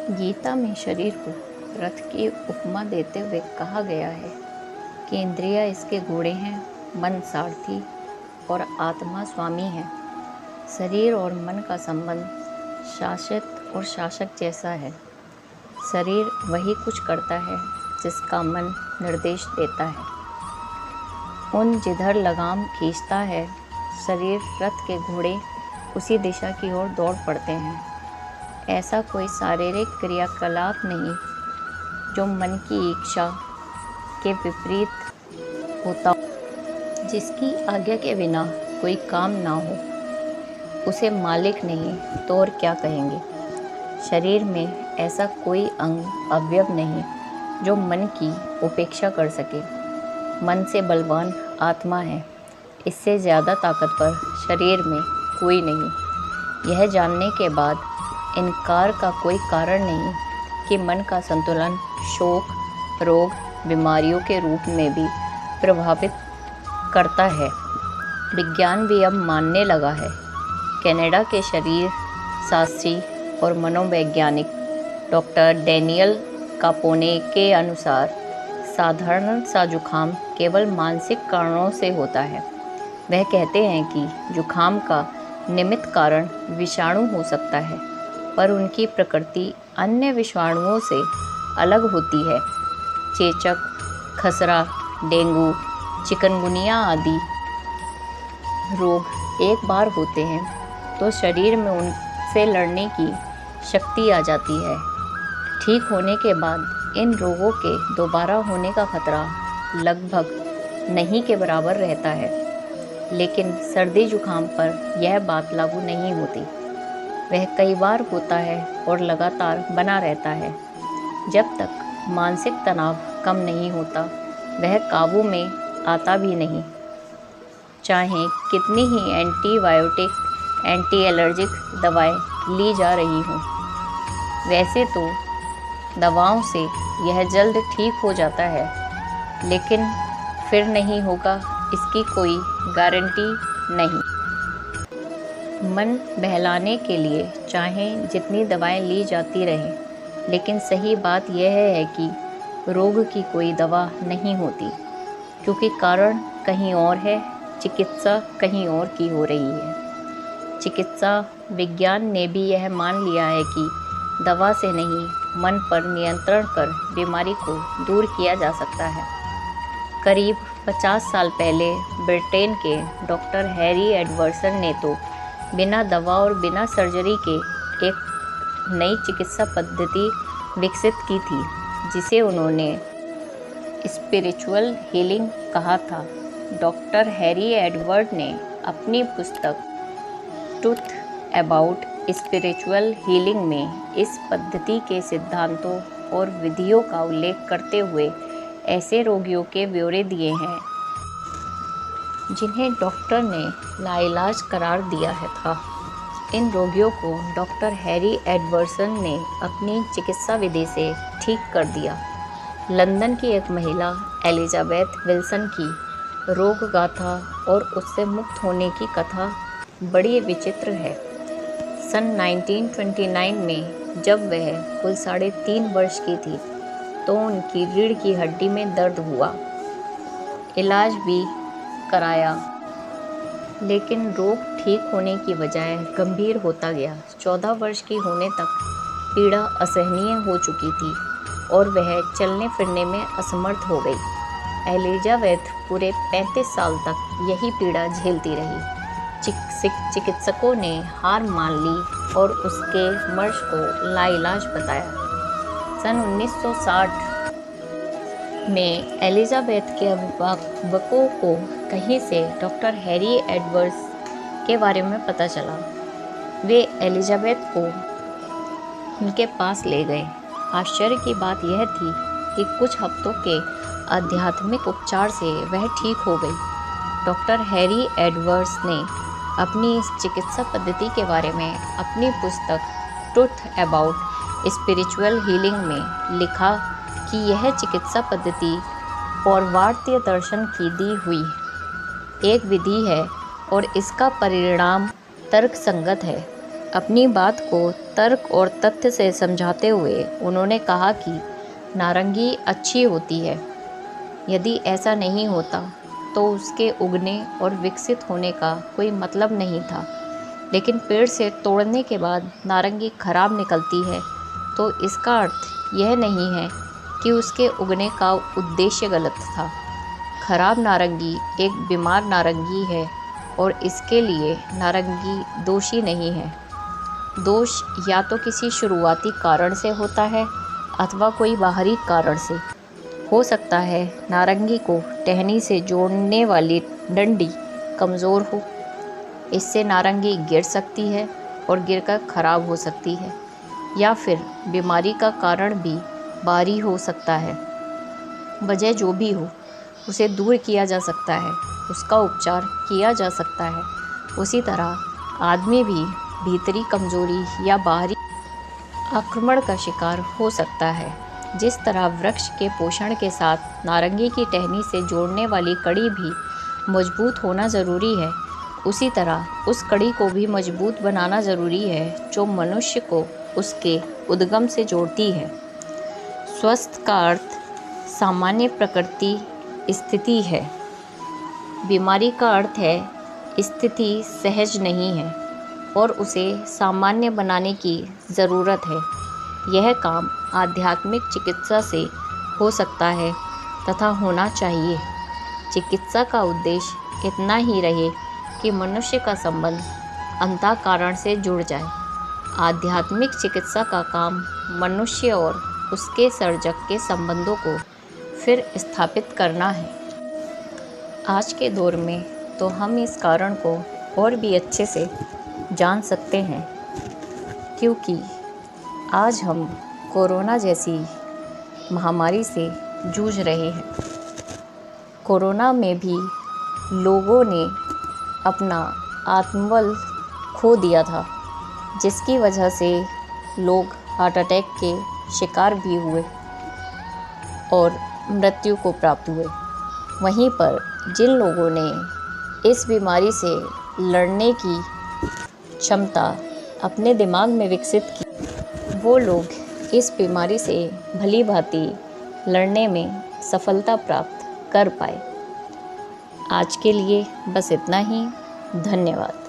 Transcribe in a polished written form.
गीता में शरीर को रथ की उपमा देते हुए कहा गया है कि इंद्रियां इसके घोड़े हैं, मन सारथी और आत्मा स्वामी है। शरीर और मन का संबंध शासित और शासक जैसा है। शरीर वही कुछ करता है जिसका मन निर्देश देता है। उन जिधर लगाम खींचता है, शरीर रथ के घोड़े उसी दिशा की ओर दौड़ पड़ते हैं। ऐसा कोई शारीरिक क्रियाकलाप नहीं जो मन की इच्छा के विपरीत होता हो। जिसकी आज्ञा के बिना कोई काम ना हो, उसे मालिक नहीं तो और क्या कहेंगे। शरीर में ऐसा कोई अंग अवयव नहीं जो मन की उपेक्षा कर सके। मन से बलवान आत्मा है, इससे ज़्यादा ताकतवर शरीर में कोई नहीं। यह जानने के बाद इनकार का कोई कारण नहीं कि मन का संतुलन शोक, रोग, बीमारियों के रूप में भी प्रभावित करता है। विज्ञान भी अब मानने लगा है। कनाडा के शरीर शास्त्री और मनोवैज्ञानिक डॉक्टर डैनियल कापोने के अनुसार साधारण सा जुकाम केवल मानसिक कारणों से होता है। वह कहते हैं कि जुकाम का निमित्त कारण विषाणु हो सकता है, पर उनकी प्रकृति अन्य विषाणुओं से अलग होती है। चेचक, खसरा, डेंगू, चिकनगुनिया आदि रोग एक बार होते हैं तो शरीर में उनसे लड़ने की शक्ति आ जाती है। ठीक होने के बाद इन रोगों के दोबारा होने का खतरा लगभग नहीं के बराबर रहता है। लेकिन सर्दी जुकाम पर यह बात लागू नहीं होती। वह कई बार होता है और लगातार बना रहता है। जब तक मानसिक तनाव कम नहीं होता, वह काबू में आता भी नहीं, चाहे कितनी ही एंटीबायोटिक, एंटी एलर्जिक दवाएं ली जा रही हों। वैसे तो दवाओं से यह जल्द ठीक हो जाता है, लेकिन फिर नहीं होगा इसकी कोई गारंटी नहीं। मन बहलाने के लिए चाहे जितनी दवाएं ली जाती रहें, लेकिन सही बात यह है कि रोग की कोई दवा नहीं होती, क्योंकि कारण कहीं और है, चिकित्सा कहीं और की हो रही है। चिकित्सा विज्ञान ने भी यह मान लिया है कि दवा से नहीं, मन पर नियंत्रण कर बीमारी को दूर किया जा सकता है। करीब 50 साल पहले ब्रिटेन के डॉक्टर हैरी एडवर्सन ने तो बिना दवा और बिना सर्जरी के एक नई चिकित्सा पद्धति विकसित की थी, जिसे उन्होंने स्पिरिचुअल हीलिंग कहा था। डॉक्टर हैरी एडवर्ड ने अपनी पुस्तक ट्रूथ अबाउट स्पिरिचुअल हीलिंग में इस पद्धति के सिद्धांतों और विधियों का उल्लेख करते हुए ऐसे रोगियों के ब्यौरे दिए हैं जिन्हें डॉक्टर ने लाइलाज करार दिया है था। इन रोगियों को डॉक्टर हैरी एडवर्सन ने अपनी चिकित्सा विधि से ठीक कर दिया। लंदन की एक महिला एलिजाबेथ विल्सन की रोग गाथा और उससे मुक्त होने की कथा बड़ी विचित्र है। सन 1929 में जब वह कुल 3.5 वर्ष की थी तो उनकी रीढ़ की हड्डी में दर्द हुआ। इलाज भी कराया, लेकिन रोग ठीक होने की बजाय गंभीर होता गया। 14 वर्ष की होने तक पीड़ा असहनीय हो चुकी थी और वह चलने फिरने में असमर्थ हो गई। एलिजाबेथ पूरे 35 साल तक यही पीड़ा झेलती रही। चिकित्सकों ने हार मान ली और उसके मर्ज को लाइलाज बताया। सन 1960 में एलिजाबेथ के अभिभावकों को कहीं से डॉक्टर हैरी एडवर्स के बारे में पता चला। वे एलिजाबेथ को उनके पास ले गए। आश्चर्य की बात यह थी कि कुछ हफ्तों के आध्यात्मिक उपचार से वह ठीक हो गई। डॉक्टर हैरी एडवर्स ने अपनी इस चिकित्सा पद्धति के बारे में अपनी पुस्तक ट्रूथ अबाउट स्पिरिचुअल हीलिंग में लिखा कि यह चिकित्सा पद्धति पौर्वात्य दर्शन की दी हुई एक विधि है और इसका परिणाम तर्कसंगत है। अपनी बात को तर्क और तथ्य से समझाते हुए उन्होंने कहा कि नारंगी अच्छी होती है। यदि ऐसा नहीं होता तो उसके उगने और विकसित होने का कोई मतलब नहीं था। लेकिन पेड़ से तोड़ने के बाद नारंगी खराब निकलती है तो इसका अर्थ यह नहीं है कि उसके उगने का उद्देश्य गलत था। खराब नारंगी एक बीमार नारंगी है और इसके लिए नारंगी दोषी नहीं है। दोष या तो किसी शुरुआती कारण से होता है अथवा कोई बाहरी कारण से। हो सकता है नारंगी को टहनी से जोड़ने वाली डंडी कमज़ोर हो, इससे नारंगी गिर सकती है और गिरकर खराब हो सकती है। या फिर बीमारी का कारण भी बाहरी हो सकता है। वजह जो भी हो उसे दूर किया जा सकता है, उसका उपचार किया जा सकता है। उसी तरह आदमी भी भीतरी कमजोरी या बाहरी आक्रमण का शिकार हो सकता है। जिस तरह वृक्ष के पोषण के साथ नारंगी की टहनी से जोड़ने वाली कड़ी भी मजबूत होना ज़रूरी है, उसी तरह उस कड़ी को भी मजबूत बनाना ज़रूरी है जो मनुष्य को उसके उद्गम से जोड़ती है। स्वस्थ का अर्थ सामान्य प्रकृति स्थिति है। बीमारी का अर्थ है स्थिति सहज नहीं है और उसे सामान्य बनाने की ज़रूरत है। यह काम आध्यात्मिक चिकित्सा से हो सकता है तथा होना चाहिए। चिकित्सा का उद्देश्य इतना ही रहे कि मनुष्य का संबंध अंतःकरण से जुड़ जाए। आध्यात्मिक चिकित्सा का काम मनुष्य और उसके सर्जक के संबंधों को फिर स्थापित करना है। आज के दौर में तो हम इस कारण को और भी अच्छे से जान सकते हैं, क्योंकि आज हम कोरोना जैसी महामारी से जूझ रहे हैं। कोरोना में भी लोगों ने अपना आत्मबल खो दिया था, जिसकी वजह से लोग हार्ट अटैक के शिकार भी हुए और मृत्यु को प्राप्त हुए। वहीं पर जिन लोगों ने इस बीमारी से लड़ने की क्षमता अपने दिमाग में विकसित की, वो लोग इस बीमारी से भली भांति लड़ने में सफलता प्राप्त कर पाए। आज के लिए बस इतना ही। धन्यवाद।